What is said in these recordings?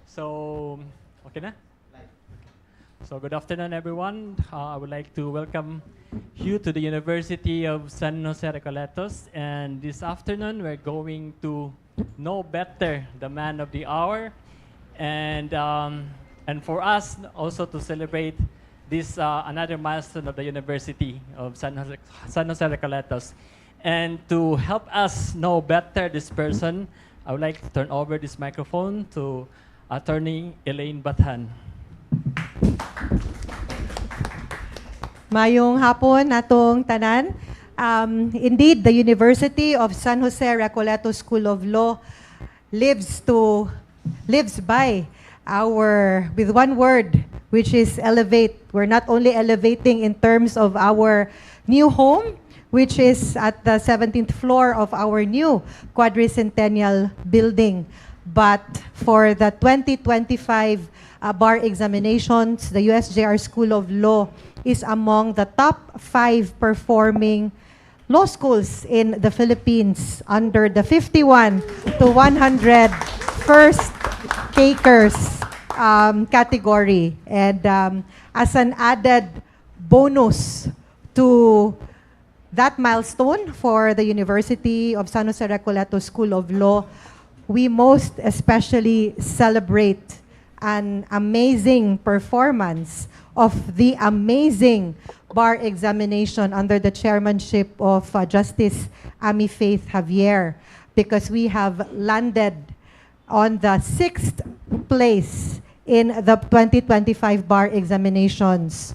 So, okay na? So, good afternoon, everyone. I would like to welcome you to the University of San Jose Recoletos. And this afternoon, we're going to know better the man of the hour. And for us also to celebrate this another milestone of the University of San Jose Recoletos. And to help us know better this person, I would like to turn over this microphone to Attorney Elaine Bathan. Mayong hapon atong tanan. Indeed, the University of San Jose Recoletos School of Law lives by with one word, which is elevate. We're not only elevating in terms of our new home, which is at the 17th floor of our new quadricentennial building, but for the 2025 bar examinations, the USJ-R School of Law is among the top 5 performing law schools in the Philippines under the 51 to 100 first takers category. And as an added bonus to that milestone for the University of San Jose Recoletos School of Law, we most especially celebrate an amazing performance of the amazing bar examination under the chairmanship of Justice Amy Faith Javier, because we have landed on the 6th place in the 2025 bar examinations.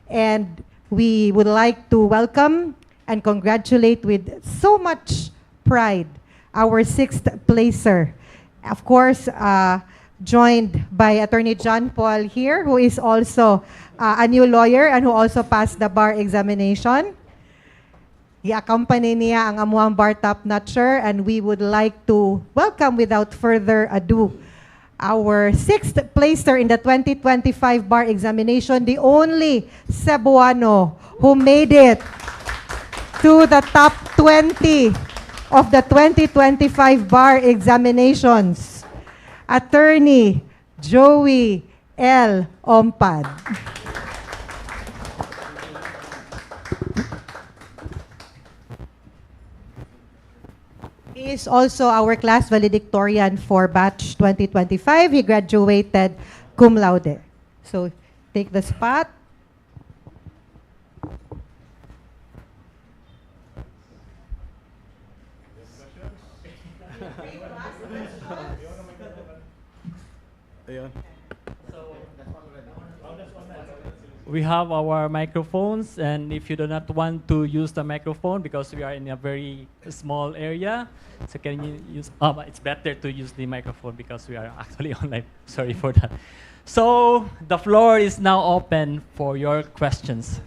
And we would like to welcome and congratulate with so much pride our 6th placer. Of course, joined by Attorney John Paul here, who is also a new lawyer and who also passed the bar examination. I-accompany niya ang amuang bar top-notcher, and we would like to welcome without further ado our 6th placer in the 2025 bar examination, the only Cebuano who made it to the top 20 of the 2025 bar examinations, Attorney Joey L. Ompad. He is also our class valedictorian for batch 2025. He graduated cum laude. So take the spot. We have our microphones, and if you do not want to use the microphone because we are in a very small area, so can you use, it's better to use the microphone because we are actually online. Sorry for that. So the floor is now open for your questions.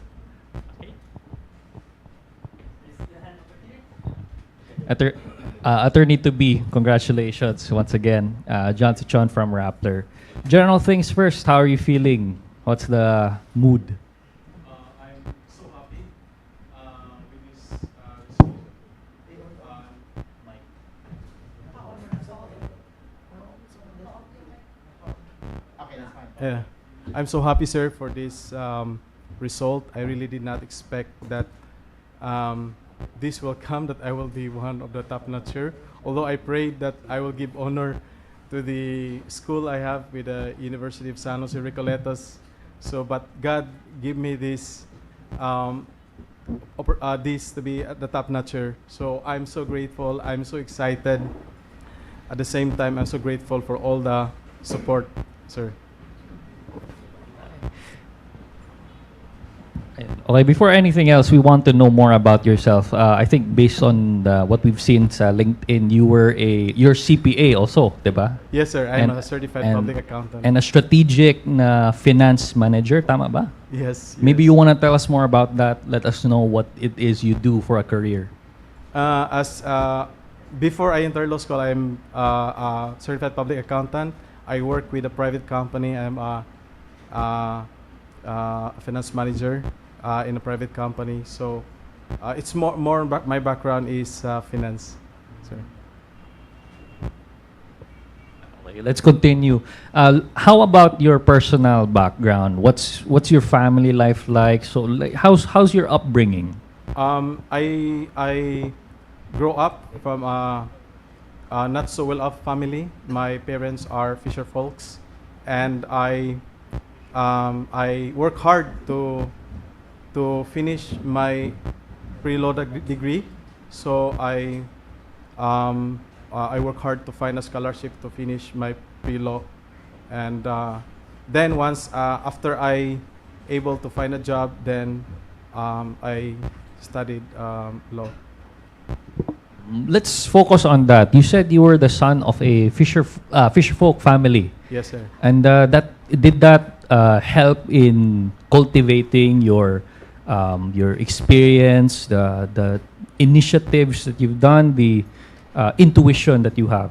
Okay. Attorney to be, congratulations once again. John Sichon from Rappler. General things first, how are you feeling? What's the mood? I'm so happy with this result. Yeah, I'm so happy, sir, for this result. I really did not expect that this will come, that I will be one of the top-notcher. Although I prayed that I will give honor to the school I have with the University of San Jose Recoletos. So, but God give me this, this to be at the top-notcher. So I'm so grateful. I'm so excited. At the same time, I'm so grateful for all the support, sir. Okay, before anything else, we want to know more about yourself. I think based on what we've seen sa LinkedIn, you're CPA also, diba? Yes, sir. I'm a certified public accountant. And a strategic finance manager, tama ba? Yes. Maybe you want to tell us more about that. Let us know what it is you do for a career. Before I entered law school, I'm a certified public accountant. I work with a private company. I'm a finance manager in a private company. So it's more my background is finance. Sorry. Okay. Okay, let's continue. How about your personal background? What's your family life like? So, like, how's your upbringing? I grew up from a not so well off family. My parents are fisher folks, and I work hard to finish my pre-law degree. So I work hard to find a scholarship to finish my pre-law, and then once after I able to find a job, then I studied law. Let's focus on that. You said you were the son of a fisher folk family, Yes, sir. and that help in cultivating your experience, the initiatives that you've done, the intuition that you have.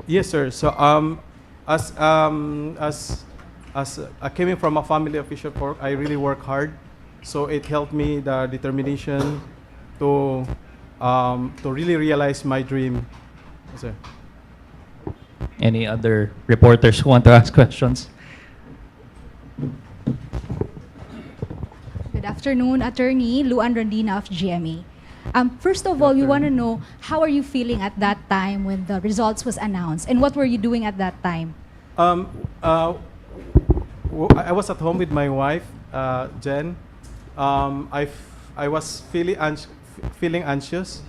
Yes, sir. So as coming from a family of fisher folk, I really work hard. So it helped me the determination to really realize my dream. Yes, sir. Any other reporters who want to ask questions? Good afternoon, Attorney Luan Rondina of GMA. First of all, we want to know, how are you feeling at that time when the results was announced, and what were you doing at that time? I was at home with my wife, Jen. I was feeling anxious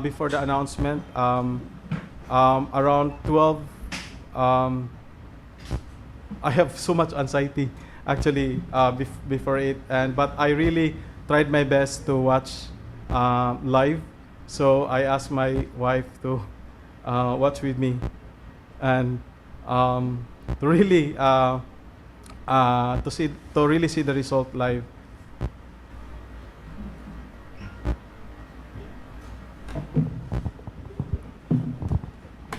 before the announcement. Around 12, I have so much anxiety actually before it, but I really tried my best to watch live. So I asked my wife to watch with me, and to really see the result live.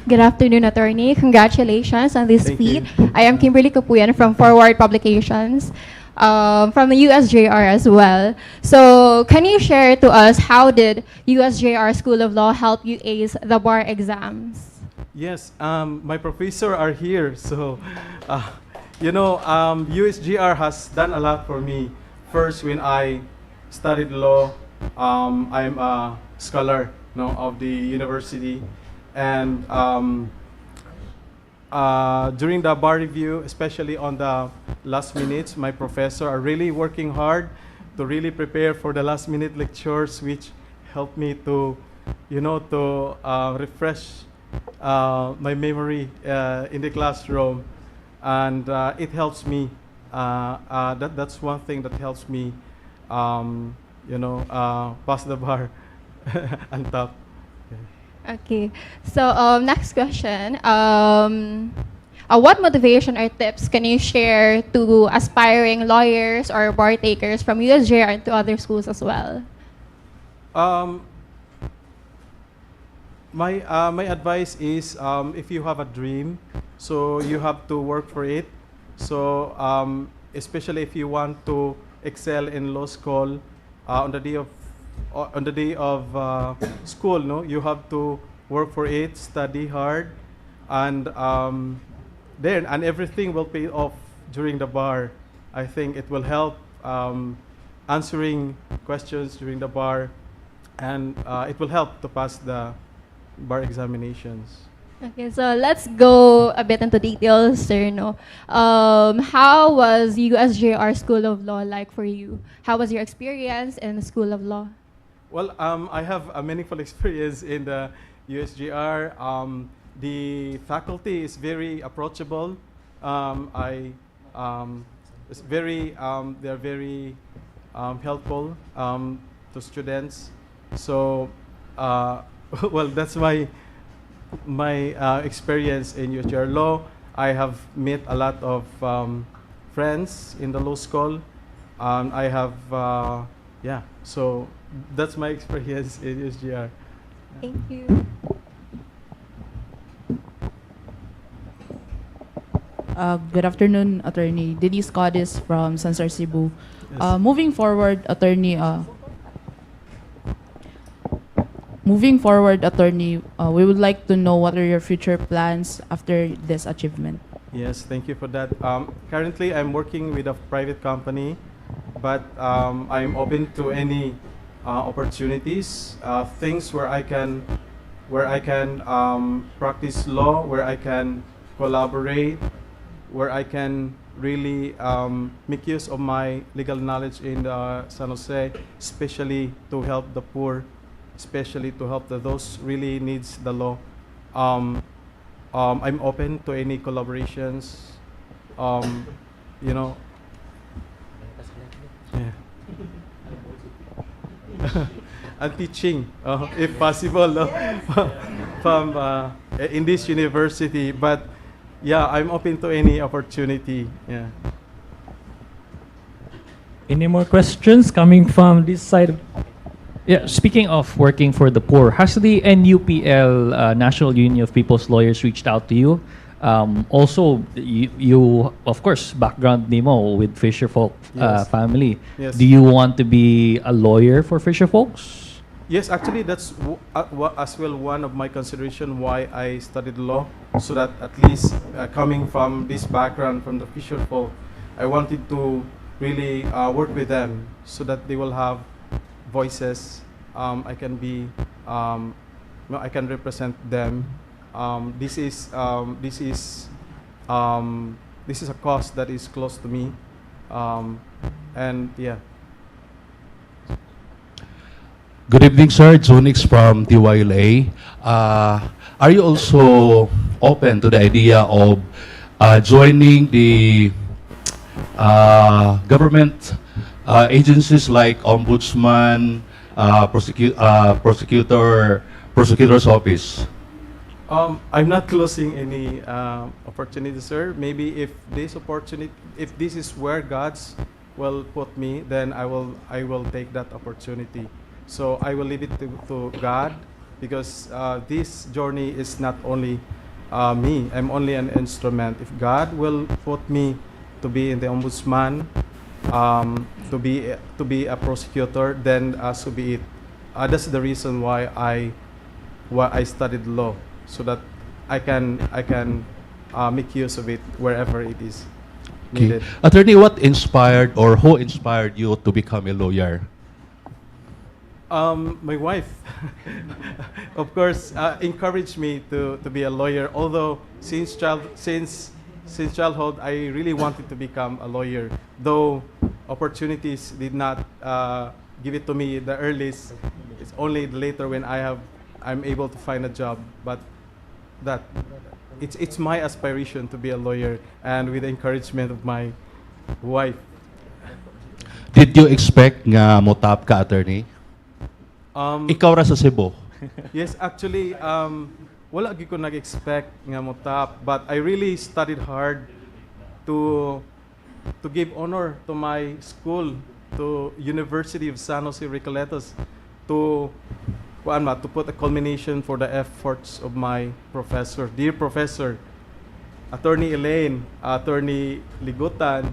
Good afternoon, Attorney. Congratulations on this Thank feat. you. I am Kimberly Kapuyan from Forward Publications, from the USJ-R as well. So, can you share to us how did USJ-R School of Law help you ace the bar exams? Yes, my professor are here. So, USG-R has done a lot for me. First, when I studied law, I'm a scholar, of the university, and during the bar review, especially on the last minutes, my professor are really working hard to really prepare for the last minute lectures, which helped me to, refresh my memory in the classroom, and it helps me. That's one thing that helps me, pass the bar on top. Okay. So, next question. What motivation or tips can you share to aspiring lawyers or bar takers from USJ and to other schools as well? My advice is, if you have a dream, so you have to work for it. So especially if you want to excel in law school, on the day of school, no, you have to work for it, study hard, and then everything will pay off during the bar. I think it will help answering questions during the bar, and it will help to pass the bar examinations. Okay, so let's go a bit into details, sir. No, how was USJR School of Law like for you? How was your experience in the School of Law? Well, I have a meaningful experience in the USG-R. The faculty is very approachable. They're very helpful to students. So, well, that's my experience in USG-R Law. I have met a lot of friends in the law school. I have, so that's my experience in USG-R. Thank you. Good afternoon, Attorney. Denise Codis from Sansar Cebu. Yes. Moving forward, Attorney, moving forward, attorney, we would like to know what are your future plans after this achievement. Yes, thank you for that. Currently, I'm working with a private company, but I'm open to any opportunities, things where I can practice law, where I can collaborate, where I can really make use of my legal knowledge in San Jose, especially to help the poor, especially to help those really needs the law. I'm open to any collaborations. You know, yeah. And teaching, if possible, from in this university. But yeah, I'm open to any opportunity. Yeah. Any more questions coming from this side? Yeah, speaking of working for the poor, has the NUPL, National Union of People's Lawyers, reached out to you? Also, you of course, background Nemo with Fisher Folk Yes. family. Yes. Do you want to be a lawyer for Fisher Folks? Yes, actually, that's as well one of my consideration why I studied law, so that at least coming from this background from the Fisher folk, I wanted to really work with them so that they will have voices. I can be, no, I can represent them. This is a cause that is close to me, and yeah. Good evening, sir. Jonix from TYLA. Are you also open to the idea of joining the government agencies like ombudsman, prosecutor's office? I'm not closing any opportunity, sir. Maybe if this opportunity, if this is where God's will put me, then I will take that opportunity. So I will leave it to God, because this journey is not only me. I'm only an instrument. If God will put me to be in the ombudsman, to be a prosecutor, then so be it. That's the reason why I studied law, so that I can make use of it wherever it is needed. Okay. Attorney, what inspired or who inspired you to become a lawyer? My wife, of course, encouraged me to be a lawyer. Although since childhood, I really wanted to become a lawyer. Though opportunities did not give it to me the earliest. It's only later when I'm able to find a job. But it's my aspiration to be a lawyer, and with the encouragement of my wife. Did you expect nga motap ka, attorney? Ikaw ra sa Cebu. Yes, actually, wala gyud ko nag-expect nga mo top, but I really studied hard to give honor to my school, to University of San Jose Recoletos, to put a culmination for the efforts of my professor, dear professor, Attorney Elaine, Attorney Ligutan,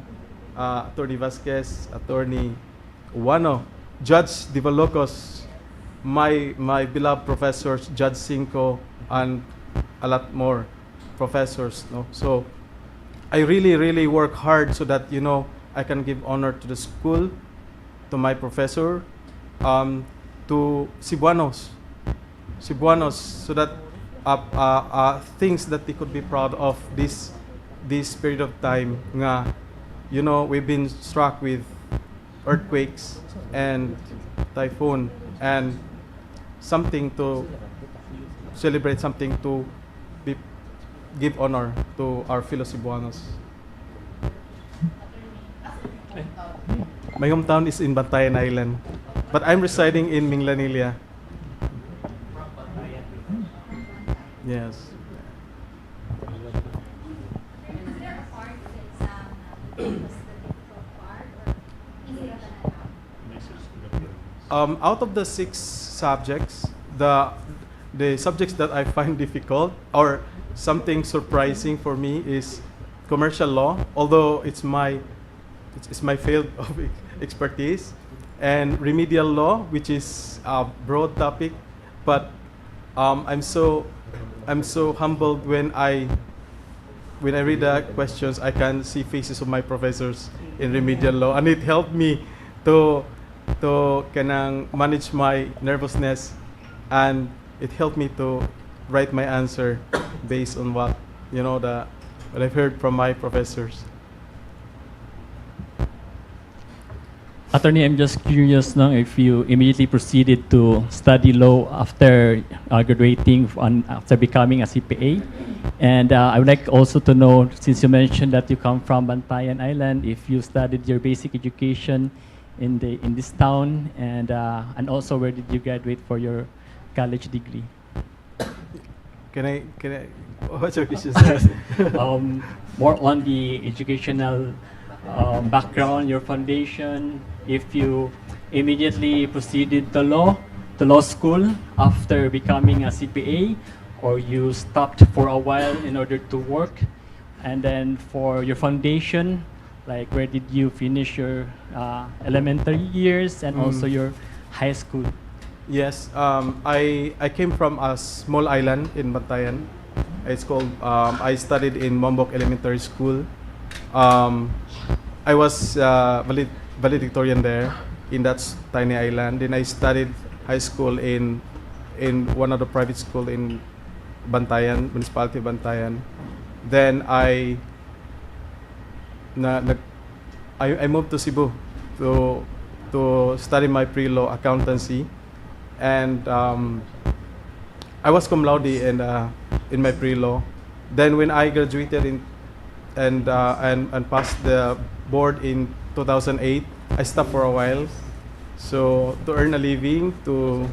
Attorney Vasquez, Attorney Uwano, Judge Divalocos, my beloved professors, Judge Cinco, and a lot more professors. No? So I really work hard so that, I can give honor to the school, to my professor, to Cebuanos, so that things that they could be proud of this period of time. Nga, we've been struck with earthquakes and typhoon, and something to celebrate, something to give honor to our fellow Cebuanos. My hometown is in Bantayan Island, but I'm residing in Minglanilla. Yes. Out of the 6 subjects, the subjects that I find difficult or something surprising for me is commercial law, although it's my field of expertise, and remedial law, which is a broad topic, but I'm so humbled when I read the questions. I can see faces of my professors in remedial law, and it helped me to kanang manage my nervousness, and it helped me to write my answer based on what what I've heard from my professors. Attorney, I'm just curious now if you immediately proceeded to study law after graduating after becoming a CPA. And I would like also to know, since you mentioned that you come from Bantayan Island, if you studied your basic education in this town, and also where did you graduate for your college degree? Can I? What's your question, sir? More on the educational background, your foundation, if you immediately proceeded to law school after becoming a CPA, or you stopped for a while in order to work, and then for your foundation, like where did you finish your elementary years and also your high school? Yes, I came from a small island in Bantayan. It's called, I studied in Mombok Elementary School. I was valedictorian there in that tiny island. Then I studied high school in one of the private school in Bantayan, municipality of Bantayan. Then I moved to Cebu to study my pre-law accountancy, and I was cum laude in my pre-law. Then when I graduated and passed the board in 2008, I stopped for a while, so to earn a living, to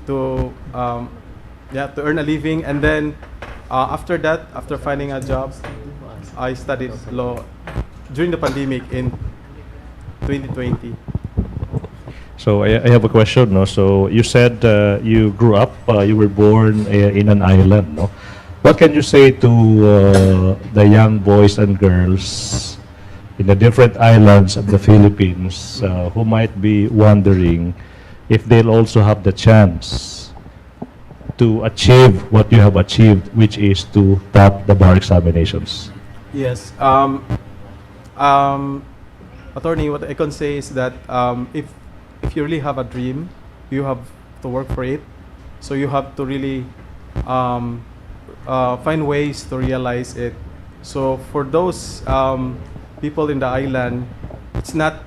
earn a living, and then after that, after finding a job, I studied law during the pandemic in 2020. So I have a question. No? So you said you grew up, you were born in an island. No? What can you say to the young boys and girls in the different islands of the Philippines who might be wondering if they'll also have the chance to achieve what you have achieved, which is to top the bar examinations? Yes. Attorney, what I can say is that if you really have a dream, you have to work for it. So you have to really find ways to realize it. So for those people in the island, it's not.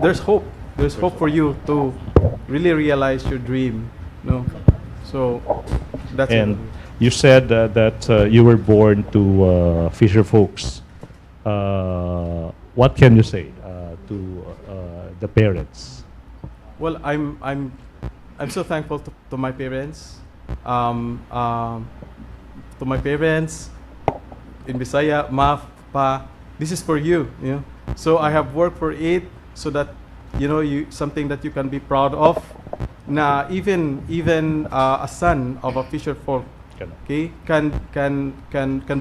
There's hope. There's hope for you to really realize your dream. No, so that's And it. you said that you were born to fisher folks. What can you say to the parents? Well, I'm so thankful to my parents. To my parents in Bisaya, Ma, Pa, this is for you. You know, so I have worked for it so that you something that you can be proud of. Na even a son of a fisher folk, okay, can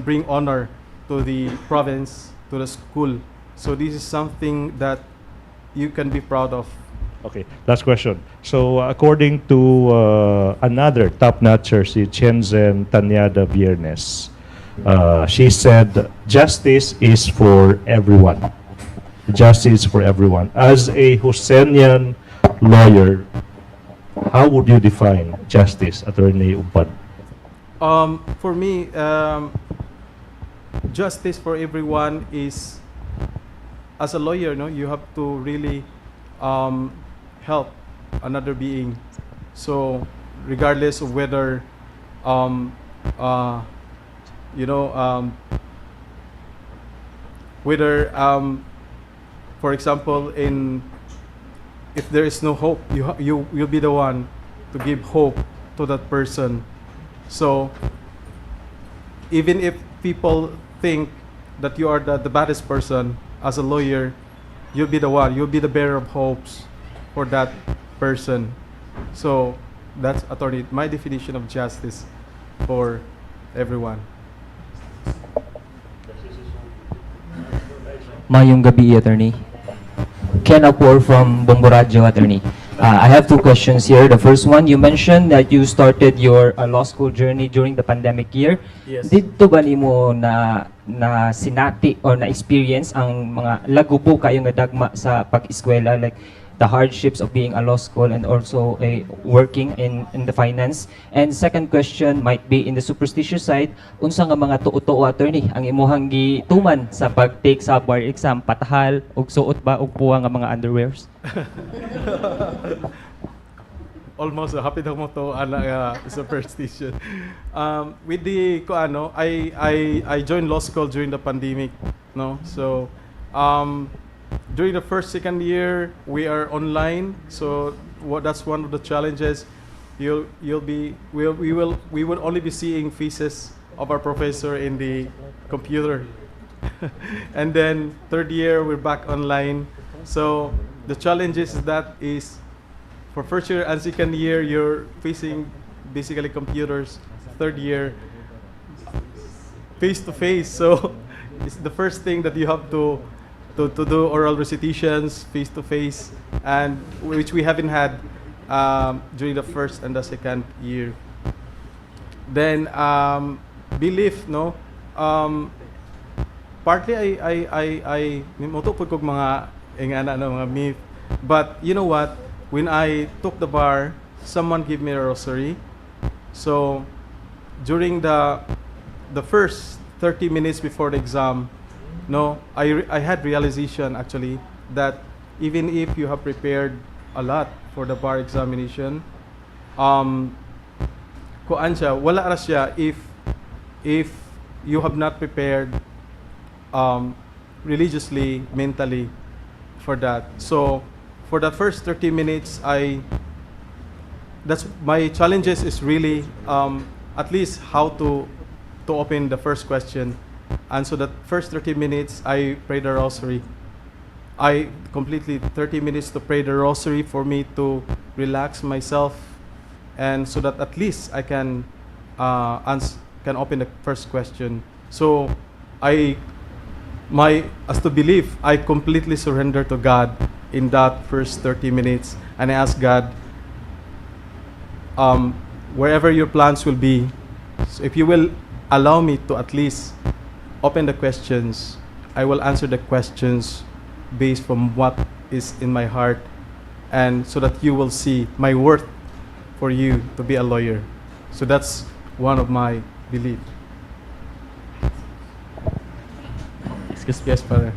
bring honor to the province, to the school. So this is something that you can be proud of. Okay, last question. So according to another top-notcher, si Chenzen Tanyada Viernes, she said justice is for everyone. Justice for everyone. As a Husseinian lawyer, how would you define justice, Attorney Upad? For me, justice for everyone is, as a lawyer, you have to really help another being. So regardless of whether for example, if there is no hope, you'll be the one to give hope to that person. So even if people think that you are the baddest person, as a lawyer, you'll be the bearer of hopes for that person. So that's, attorney, my definition of justice for everyone. Mayong gabi, attorney. Ken Apor from Bomboradyo, attorney. I have two questions here. The first one, you mentioned that you started your law school journey during the pandemic year. Yes. Dito ba nimo na sinati or na experience ang mga lagubo kayo nga dagma sa pag-eskwela, like the hardships of being a law school and also working in the finance? And second question might be in the superstitious side, unsa nga mga tuo-tuo attorney ang imuhang gituman sa pag-take sa bar exam, patahal ug suot ba og puwa nga mga underwears? Almost happy daw mo to ana superstition. With the I joined law school during the pandemic, no? So during the first second year we are online, so that's one of the challenges. We will only be seeing faces of our professor in the computer. And then third year we're back online. So the challenges is for first year and second year you're facing basically computers. Third year face to face. So it's the first thing that you have to do oral recitations face to face, and which we haven't had during the first and the second year. Then belief, no. Partly I motupod kog mga ingana mga myth, but you know what? When I took the bar, someone gave me a rosary. So during the first 30 minutes before the exam, no, I had realization actually that even if you have prepared a lot for the bar examination, kuan siya, wala ra siya if you have not prepared religiously, mentally for that. So for the first 30 minutes, that's my challenges is really at least how to open the first question. And so that first 30 minutes, I prayed the rosary. I completely 30 minutes to pray the rosary for me to relax myself, and so that at least I can open the first question. So as to believe, I completely surrender to God in that first 30 minutes, and I ask God, wherever your plans will be, so if you will allow me to at least open the questions, I will answer the questions based from what is in my heart, and so that you will see my worth for you to be a lawyer. So that's one of my belief. Excuse me. Yes, Father.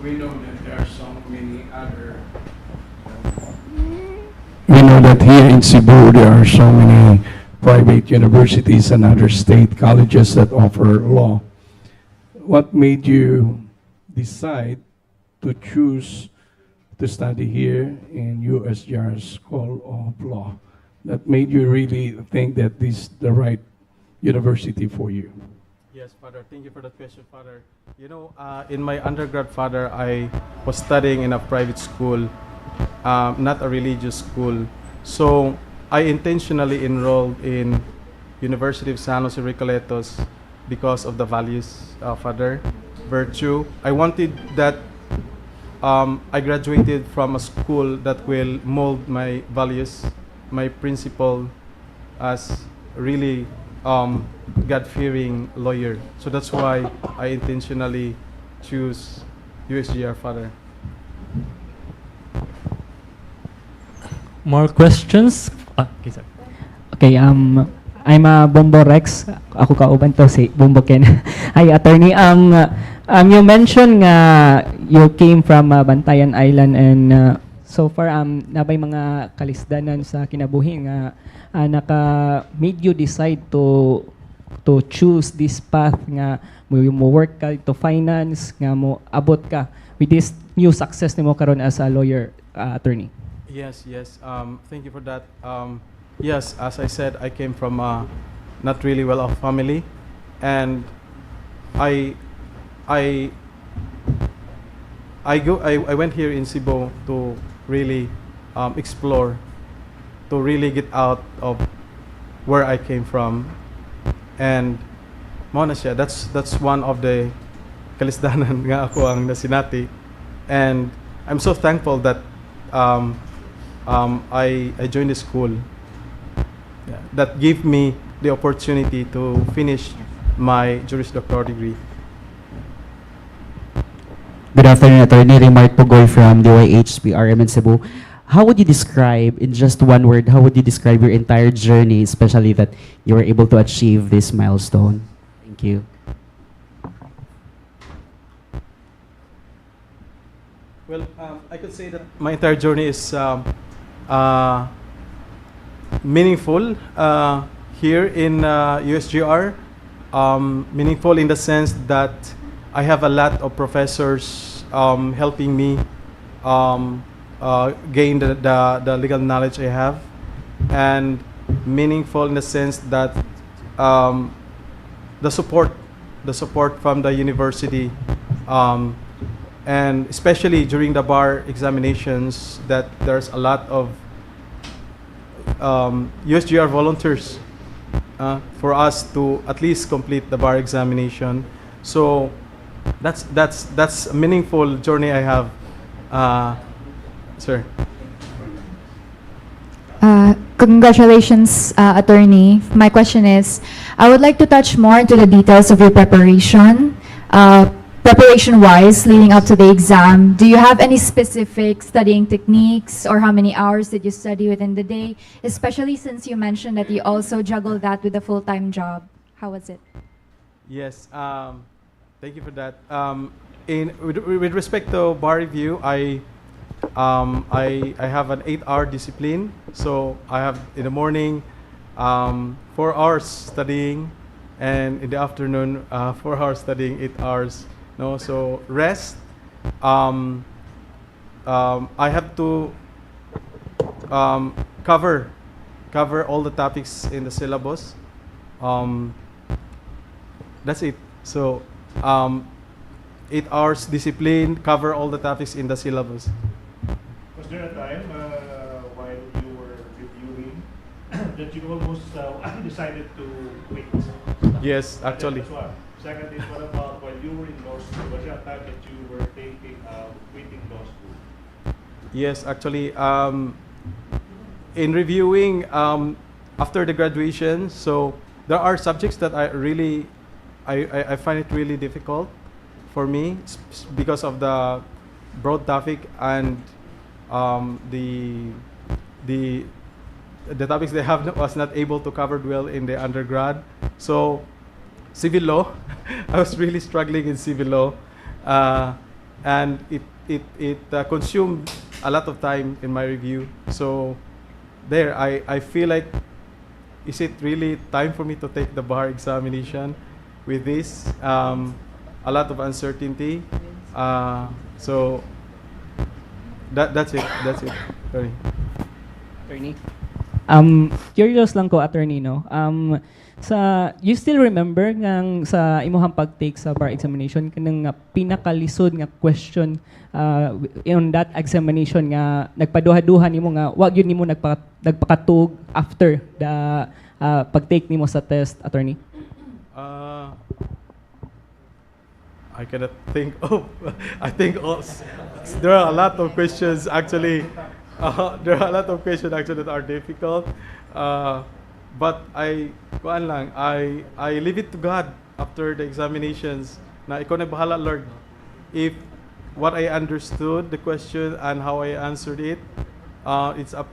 We know that there are so many other. We know that here in Cebu there are so many private universities and other state colleges that offer law. What made you decide to choose to study here in USJ-R School of Law? That made you really think that this is the right university for you? Yes, Father. Thank you for that question, Father. You know, in my undergrad, Father, I was studying in a private school, not a religious school. So I intentionally enrolled in University of San Jose Recoletos because of the values, Father, virtue. I wanted that I graduated from a school that will mold my values, my principle as really God-fearing lawyer. So that's why I intentionally choose USJ-R, Father. More questions? Okay, sir. Okay, I'm Bombo Rex. Ako kauban to si Bombo Ken. Hi, attorney. You mentioned nga you came from Bantayan Island, and so far nabay mga kalisdanan sa kinabuhi nga naka made you decide to choose this path nga mo work ka to finance nga mo abot ka with this new success nimo karon as a lawyer, attorney. Yes. Thank you for that. Yes, as I said, I came from a not really well-off family, and I went here in Cebu to really explore, to really get out of where I came from, and mo na siya. That's one of the kalisdanan nga ako ang nasinati, and I'm so thankful that I joined the school. Yeah, that gave me the opportunity to finish my Juris Doctor degree. Good afternoon, Attorney Remark Pugoy from DYHPRM in Cebu. How would you describe, in just one word, how would you describe your entire journey, especially that you were able to achieve this milestone? Thank you. Well, I could say that my entire journey is meaningful here in USJ-R. Meaningful in the sense that I have a lot of professors helping me gain the legal knowledge I have, and meaningful in the sense that the support from the university, and especially during the bar examinations, that there's a lot of USJ-R volunteers for us to at least complete the bar examination. So that's a meaningful journey I have, sir. Congratulations, attorney. My question is, I would like to touch more into the details of your preparation. Preparation-wise, leading up to the exam, do you have any specific studying techniques, or how many hours did you study within the day? Especially since you mentioned that you also juggle that with a full-time job. How was it? Yes, thank you for that. With respect to bar review, I have an 8-hour discipline. So I have in the morning 4 hours studying, and in the afternoon 4 hours studying, 8 hours. No, so rest. I have to cover all the topics in the syllabus. That's it. So 8 hours discipline, cover all the topics in the syllabus. Was there a time while you were reviewing that you almost decided to quit? Yes, actually. That's one. Second is, what about while you were in law school? Was there a time that you were thinking of quitting law school? Yes, actually, in reviewing after the graduation, so there are subjects that I find it really difficult for me because of the broad topic and the topics they have was not able to cover well in the undergrad. So civil law, I was really struggling in civil law, and it consumed a lot of time in my review. So there, I feel like, is it really time for me to take the bar examination with this? A lot of uncertainty. So that's it. Sorry. Attorney. Curious lang ko, attorney, no? You still remember ngang sa imuhang pag-take sa bar examination kanang pinakalisod nga question in that examination nga nagpaduha-duha nimo nga wag yun nimo nagpakatug after the pag-take nimo sa test, attorney? I cannot think of. I think there are a lot of questions actually. There are a lot of questions actually that are difficult. But I leave it to God after the examinations. Na ikaw na bahala, Lord. If what I understood the question and how I answered it, it's up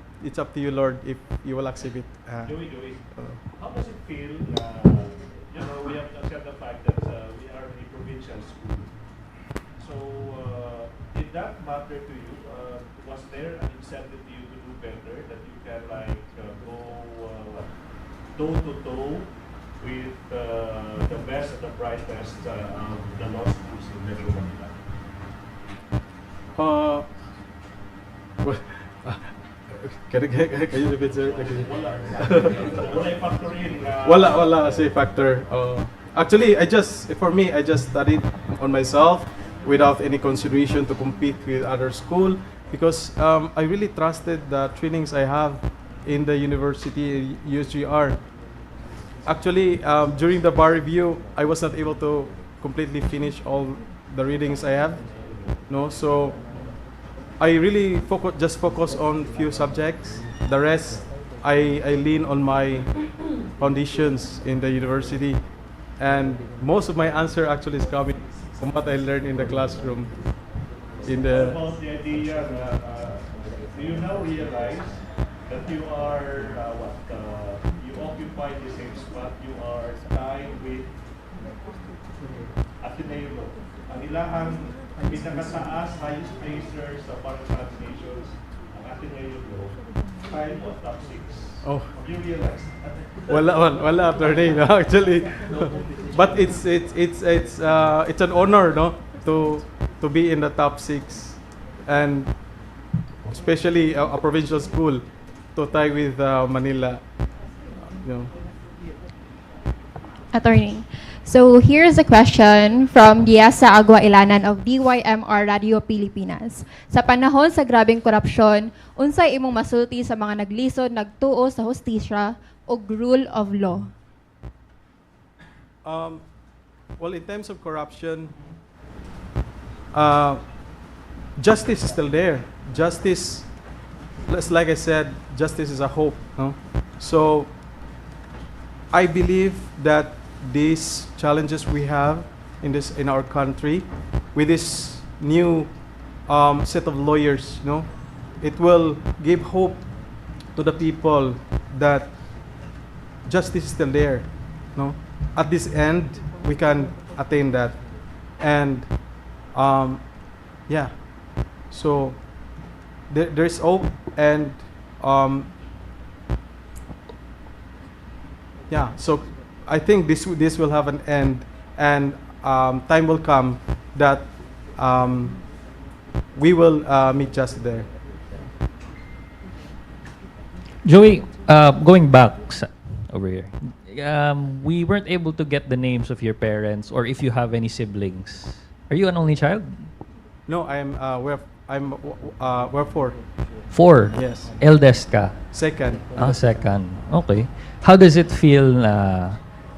to you, Lord, if you will accept it. Joey, how does it feel? We have to accept the fact that we are a provincial school. So, did that matter to you? Was there an incentive to you to do better, that you can go toe-to-toe with the best and the brightest of the law schools in Metro Manila? Can you repeat, sir? Wala factor in. Wala kasi factor. Actually, I just studied on myself without any consideration to compete with other school, because I really trusted the trainings I have in the university, USJ-R. Actually, during the bar review, I was not able to completely finish all the readings I have. No, so I really focus on few subjects. The rest, I lean on my conditions in the university, and most of my answer actually is coming from what I learned in the classroom. In What the about the idea that do you now realize that you are you occupy the same spot, you are tied with Ateneo. Ang ilang pinakataas highest placer sa Bangladesh nations, ang Ateneo time of top 6. Oh. Have you realized? wala attorney, no, actually. But it's an honor, no, to be in the top 6, and especially a provincial school to tie with Manila. You know. Attorney. So here's a question from Diasa Agua Ilanan of DYMR Radio Pilipinas. Sa panahon sa grabing korupsyon, unsay imong masulti sa mga naglisod, nagtuo sa hustisya o rule of law? Well, in terms of corruption, justice is still there. Justice, like I said, justice is a hope. No? So I believe that these challenges we have in our country, with this new set of lawyers, it will give hope to the people that justice is still there. No, at this end we can attain that, and yeah. So there's hope, and yeah. So I think this will have an end, and time will come that we will meet justice there. Joey, going back over here, we weren't able to get the names of your parents, or if you have any siblings. Are you an only child? No, we're 4. 4? Yes. Eldest ka? Second. Second. Okay. How does it feel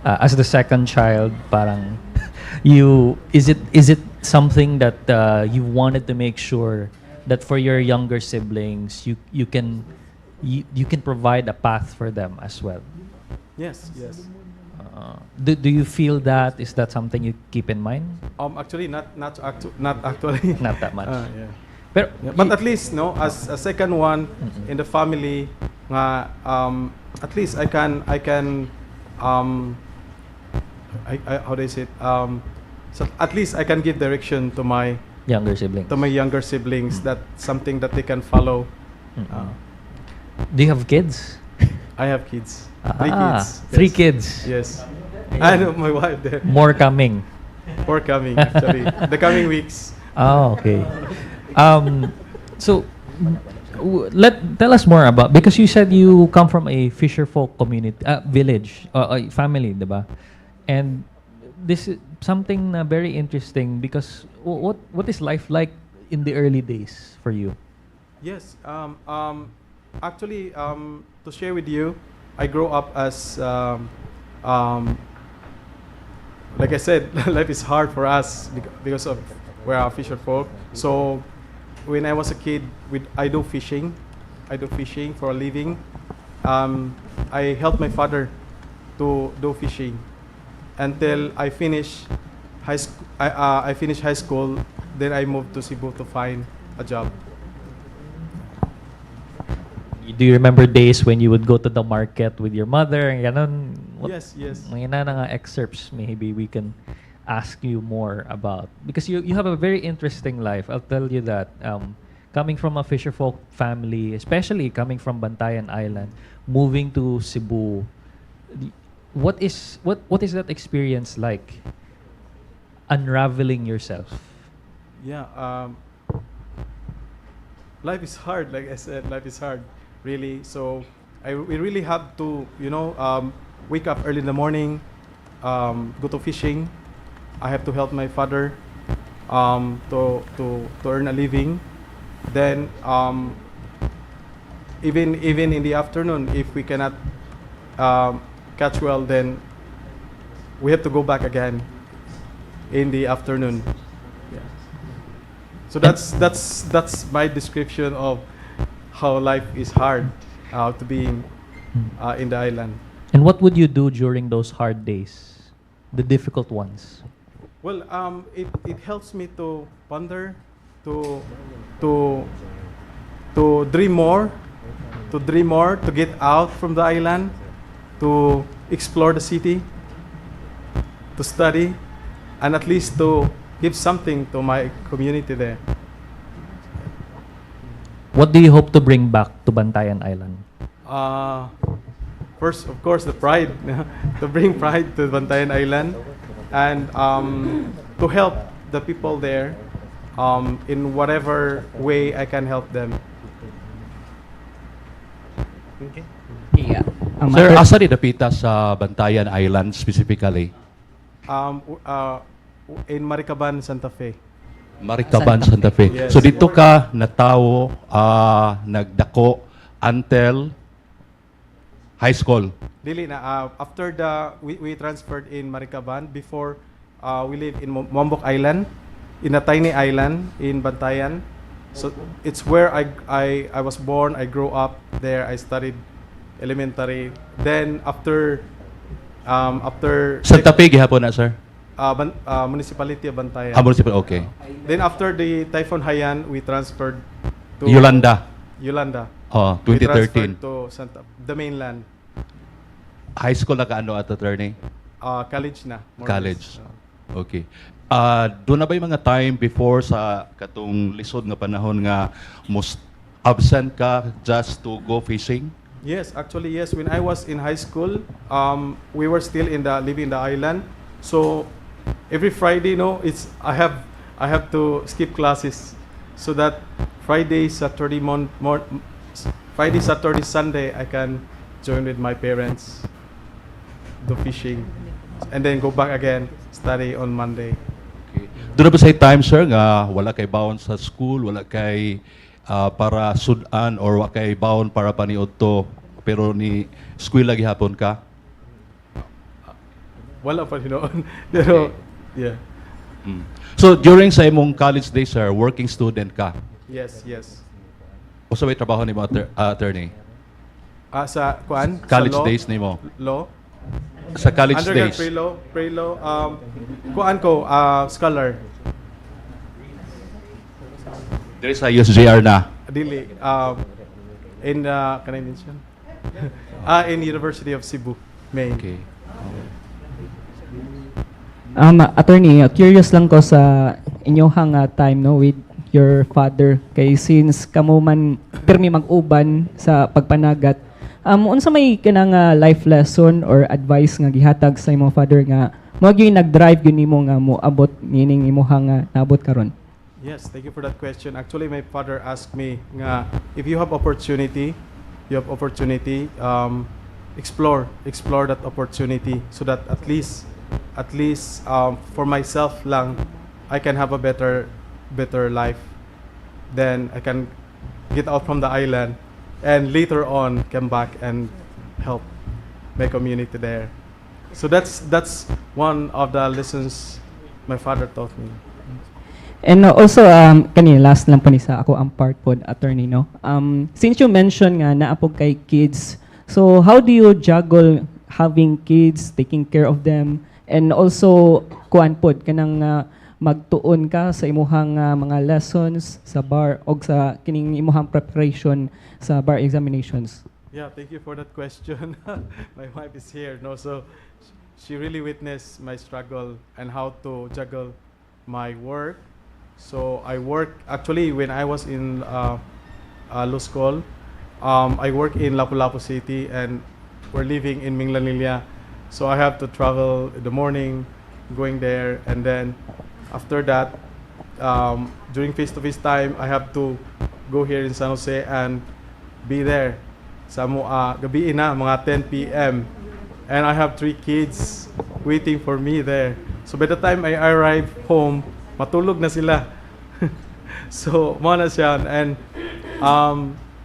as the second child? Parang is it something that you wanted to make sure that for your younger siblings you can provide a path for them as well? Yes. Do you feel that? Is that something you keep in mind? Actually, not actually. Not that much. Yeah. But at least, no, as a second one in the family, at least I can how do I say it? So at least I can give direction to my younger siblings. That's something that they can follow. Do you have kids? I have kids. 3 kids. Yes. 3 kids. Yes. I know my wife there. More coming. More coming, actually. The coming weeks. Oh, okay. So tell us more about, because you said you come from a fisher folk community, village, family, diba? And this is something very interesting, because what is life like in the early days for you? Yes. Actually, to share with you, I grew up as like I said, life is hard for us because of we're a fisher folk. So when I was a kid, I do fishing for a living. I helped my father to do fishing until I finished high school. I finished high school. Then I moved to Cebu to find a job. Do you remember days when you would go to the market with your mother and ganon? Yes. Mga nga excerpts maybe we can ask you more about, because you have a very interesting life. I'll tell you that. Coming from a fisherfolk family, especially coming from Bantayan Island, moving to Cebu, what is that experience like? Unraveling yourself. Yeah. Life is hard. Like I said, life is hard. Really. So we really have to, wake up early in the morning, go to fishing. I have to help my father to earn a living. Then even in the afternoon, if we cannot catch well, then we have to go back again in the afternoon. Yeah. So that's my description of how life is hard to be in the island. And what would you do during those hard days, the difficult ones? Well, it helps me to ponder, to dream more, to get out from the island, to explore the city, to study, and at least to give something to my community there. What do you hope to bring back to Bantayan Island? First, of course, the pride, to bring pride to Bantayan Island, and to help the people there in whatever way I can help them. Yeah. Sir, asa di dapita sa Bantayan Island specifically? In Maricaban, Santa Fe. Maricaban, Santa Fe. Yes. So dito ka natawo, nagdako until high school. Dili na after we transferred in Maricaban. Before we live in Mombok Island, in a tiny island in Bantayan. So it's where I was born. I grew up there. I studied elementary. Then after Santa Fe gihapon na, sir? Municipality of Bantayan. Municipal, okay. Then after the Typhoon Haiyan, we transferred to Yolanda. Yolanda. We 2013. transferred to the mainland. High school na kaano at attorney? College na. more or College. less. Okay. Doon na ba yung mga time before sa katong lisod nga panahon nga most absent ka just to go fishing? Yes, actually yes. When I was in high school, we were still living in the island. So every Friday, I have to skip classes so that Friday, Saturday, Sunday, I can join with my parents, do fishing, and then go back again, study on Monday. Okay. Doon na ba say time, sir, nga wala kay baon sa school, wala kay para sudan or wala kay baon para paniod to, pero ni school lagi hapon ka? Wala pa noon. Pero, yeah. So during sa imong college days, sir, working student ka? Yes, yes. O sa may trabaho ni mo, attorney? Sa kuan? College sa law? days ni mo? Law? Sa college Undergrad, days? pre-law. Kuan ko, scholar. There is a USJ-R na? Dili. Can I mention? In University of Cebu, Maine. Okay. Attorney, curious lang ko sa inyong time with your father kay since kamo man pirmi mag-uban sa pagpanagat. Unsa may kanang life lesson or advice nga gihatag sa imong father nga mo gyud nag-drive gyud nimo nga mo abot meaning imong naabot karon? Yes, thank you for that question. Actually, my father asked me nga if you have opportunity, explore that opportunity so that at least for myself lang I can have a better life. Then I can get out from the island and later on come back and help my community there. So that's one of the lessons my father taught me. And also, last lang po ni sa ako ang part po, attorney, no? Since you mentioned nga naapog kay kids, so how do you juggle having kids, taking care of them, and also, kuan po, kanang magtuon ka sa imuhang mga lessons sa bar o sa kining imuhang preparation sa bar examinations? Yeah, thank you for that question. My wife is here, no? So she really witnessed my struggle and how to juggle my work. So I work actually when I was in law school. I work in Lapu-Lapu City and we're living in Minglanilla. So I have to travel in the morning, going there, and then after that, during face-to-face time, I have to go here in San Jose and be there. Sa gabi na, mga 10 p.m. And I have 3 kids waiting for me there. So by the time I arrive home, matulog na sila. So, mo na siya. And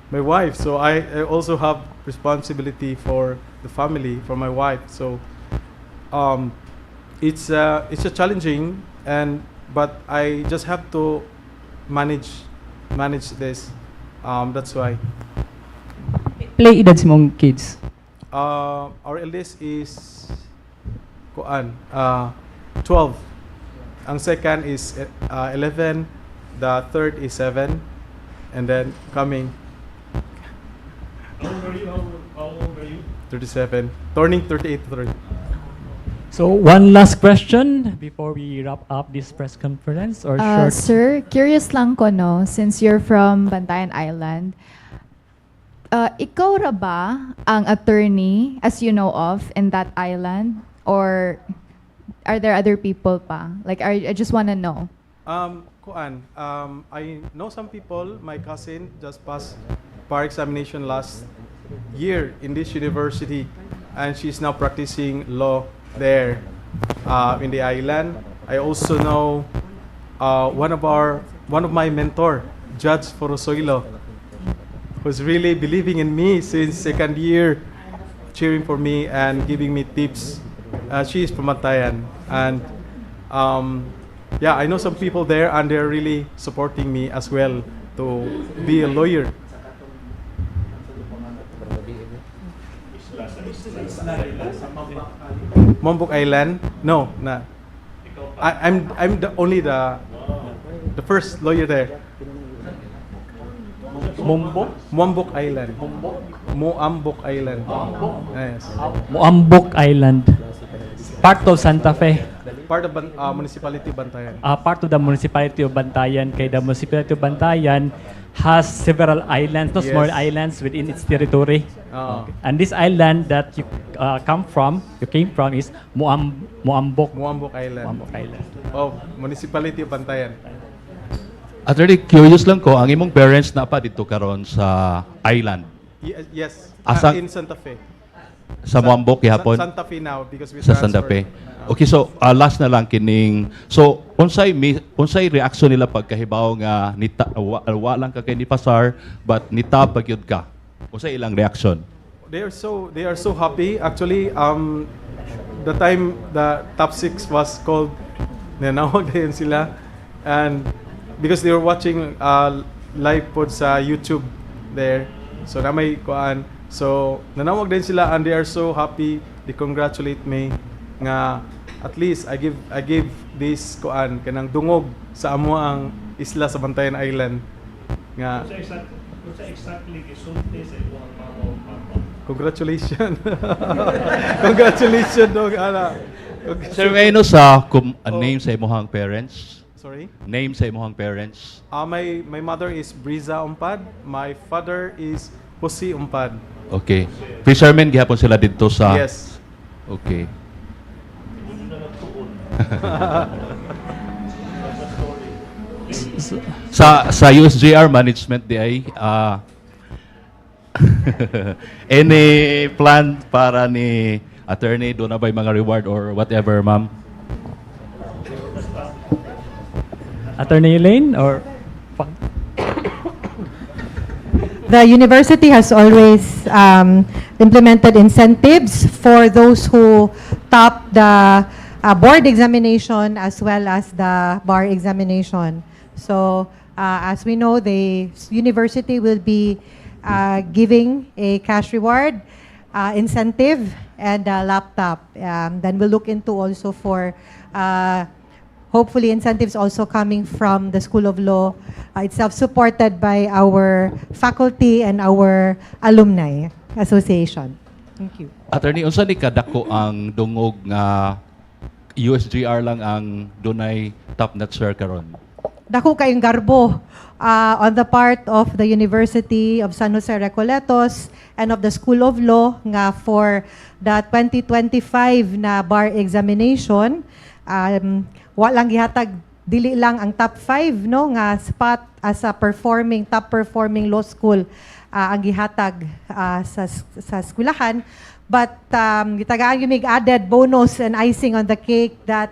my wife, so I also have responsibility for the family, for my wife. So it's a challenging, but I just have to manage this. That's why. Play edad sa mong kids. Our eldest is 12. Ang second is 11. The third is 7. And then coming. How old are you? 37. Turning 38 to 30. So one last question before we wrap up this press conference or short. Sir, curious lang ko, no, since you're from Bantayan Island, ikaw ra ba ang attorney as you know of in that island? Or are there other people pa? Like, I just want to know. I know some people. My cousin just passed bar examination last year in this university, and she's now practicing law there in the island. I also know one of my mentor, Judge Forosoilo, who's really believing in me since second year, cheering for me and giving me tips. She is from Bantayan, and yeah, I know some people there, and they're really supporting me as well to be a lawyer. Mombok Island? No, nah. I'm the first lawyer there. Mombok Island. Moambok Island. Yes. Moambok Island. Part of Santa Fe. Part of municipality Bantayan. Part of the municipality of Bantayan. Kaya the municipality of Bantayan has several islands, no, small islands within its territory. Okay. And this island that you came from is Moambok. Moambok Island. Moambok Island. Oh, municipality of Bantayan. Attorney, curious lang ko, ang imong parents na pa dito karon sa island? Yes. Asa? In Santa Fe. Sa Moambok gihapon? Santa Fe now because we sa Santa Fe. Okay, so last na lang kining. So unsay reaction nila pagkahibaw nga wa lang ka kay ni Pasar but nita pagyud ka. Unsay ilang reaction? They are so happy. Actually, the time the top 6 was called, nanawag din sila, and because they were watching live pod sa YouTube there. So na may kuan. So nanawag din sila, and they are so happy. They congratulate me nga at least I give this kuan kanang dungog sa amo ang isla sa Bantayan Island nga exactly gisulti sa imong mama. Congratulations. Congratulations dog ana. Sir, may no sa name sa imong parents? Sorry? Name sa imong parents? My mother is Briza Umpad. My father is Jose Umpad. Okay. Fishermen gihapon sila dito sa. Yes. Okay. sa USJ-R management di ay any plan para ni attorney doon na ba mga reward or whatever, ma'am? Attorney Elaine or The university has always implemented incentives for those who top the board examination as well as the bar examination. So as we know, the university will be giving a cash reward, incentive, and a laptop. Then we'll look into also for hopefully incentives also coming from the School of Law itself, supported by our faculty and our alumni association. Thank you. Attorney, unsa ni kadako ang dungog nga USJ-R lang ang dunay top notcher karon? Dako kayong garbo on the part of the University of San Jose Recoletos and of the School of Law nga for the 2025 na bar examination. Walang gihatag dili lang ang top 5 no nga spot as a top performing law school ang gihatag sa eskwelahan, but gitagaan yung added bonus and icing on the cake that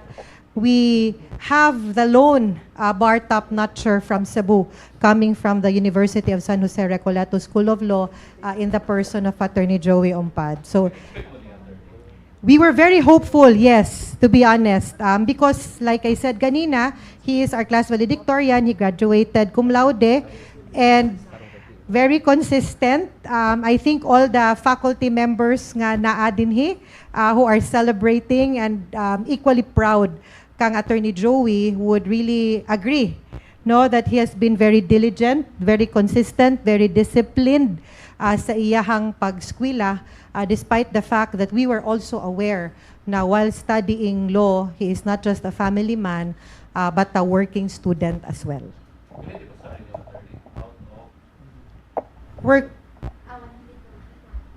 we have the lone bar top notcher from Cebu coming from the University of San Jose Recoletos School of Law in the person of Attorney Joey Ompad. So We were very hopeful, yes, to be honest. Because, like I said kanina, he is our class valedictorian. He graduated cum laude. And very consistent. I think all the faculty members nga naa dinhi who are celebrating and equally proud kang Attorney Joey would really agree, no, that he has been very diligent, very consistent, very disciplined sa iyahang pagskwela, despite the fact that we were also aware na while studying law, he is not just a family man, but a working student as well.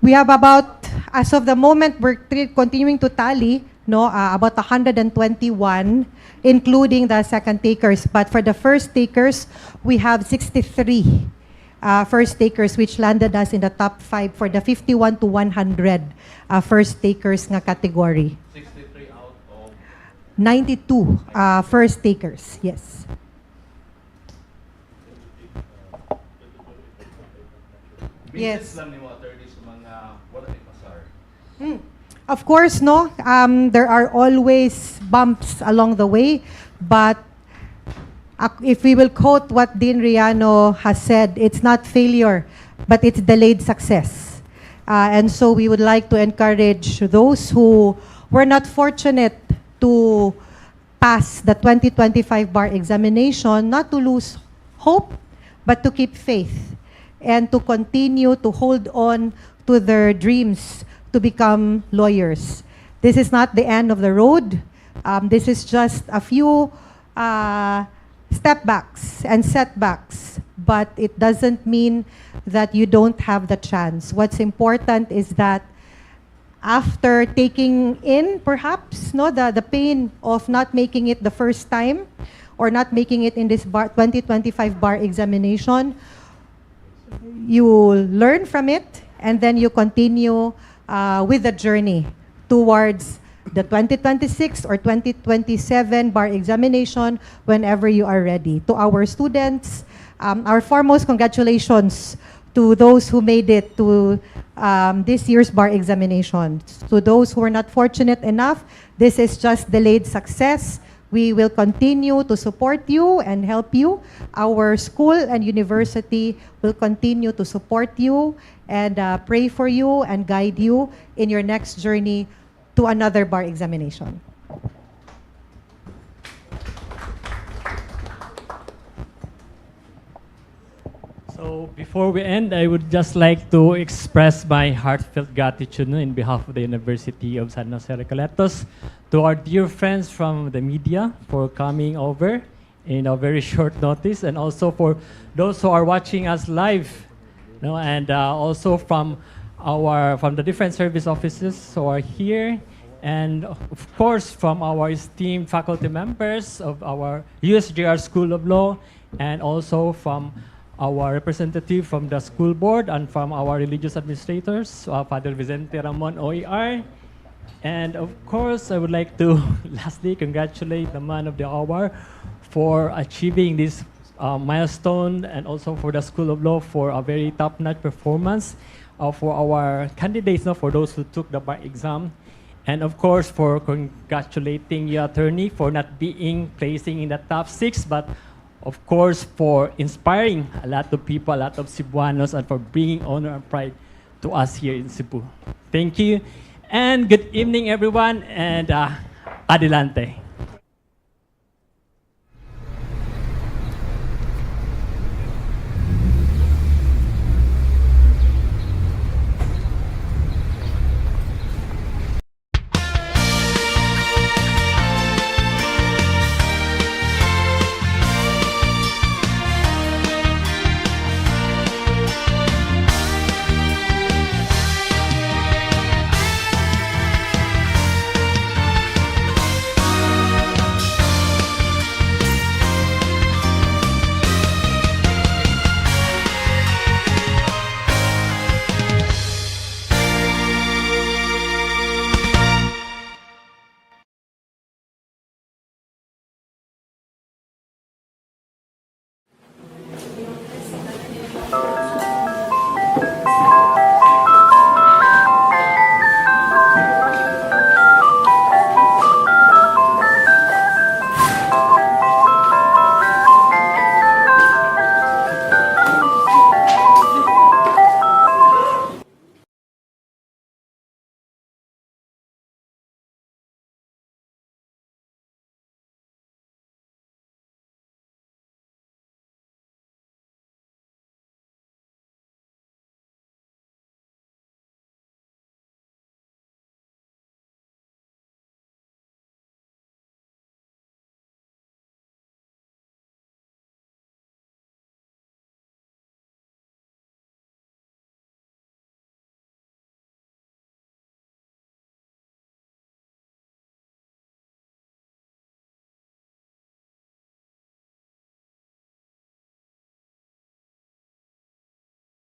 We have about, as of the moment, we're continuing to tally, no, about 121, including the second takers. But for the first takers, we have 63 first takers, which landed us in the top 5 for the 51 to 100 first takers nga category. 63 out of 92 first takers, yes. Yes. Of course, no. There are always bumps along the way, but if we will quote what Dean Riano has said, it's not failure, but it's delayed success. And so we would like to encourage those who were not fortunate to pass the 2025 bar examination not to lose hope, but to keep faith and to continue to hold on to their dreams to become lawyers. This is not the end of the road. This is just a few step backs and setbacks, but it doesn't mean that you don't have the chance. What's important is that after taking in, perhaps, no, the pain of not making it the first time or not making it in this 2025 bar examination, you learn from it, and then you continue with the journey towards the 2026 or 2027 bar examination whenever you are ready. To our students, our foremost congratulations to those who made it to this year's bar examination. To those who are not fortunate enough, this is just delayed success. We will continue to support you and help you. Our school and university will continue to support you and pray for you and guide you in your next journey to another bar examination. So before we end, I would just like to express my heartfelt gratitude in behalf of the University of San Jose Recoletos to our dear friends from the media for coming over in a very short notice, and also for those who are watching us live, and also from the different service offices who are here, and of course from our esteemed faculty members of our USJ-R School of Law, and also from our representative from the school board and from our religious administrators, Father Vicente Ramon OER. And of course, I would like to lastly congratulate the man of the hour for achieving this milestone, and also for the School of Law for a very top-notch performance for our candidates, for those who took the bar exam. And of course, for congratulating your attorney for not placing in the top 6, but of course, for inspiring a lot of people, a lot of Cebuanos, and for bringing honor and pride to us here in Cebu. Thank you, and good evening, everyone, and adelante.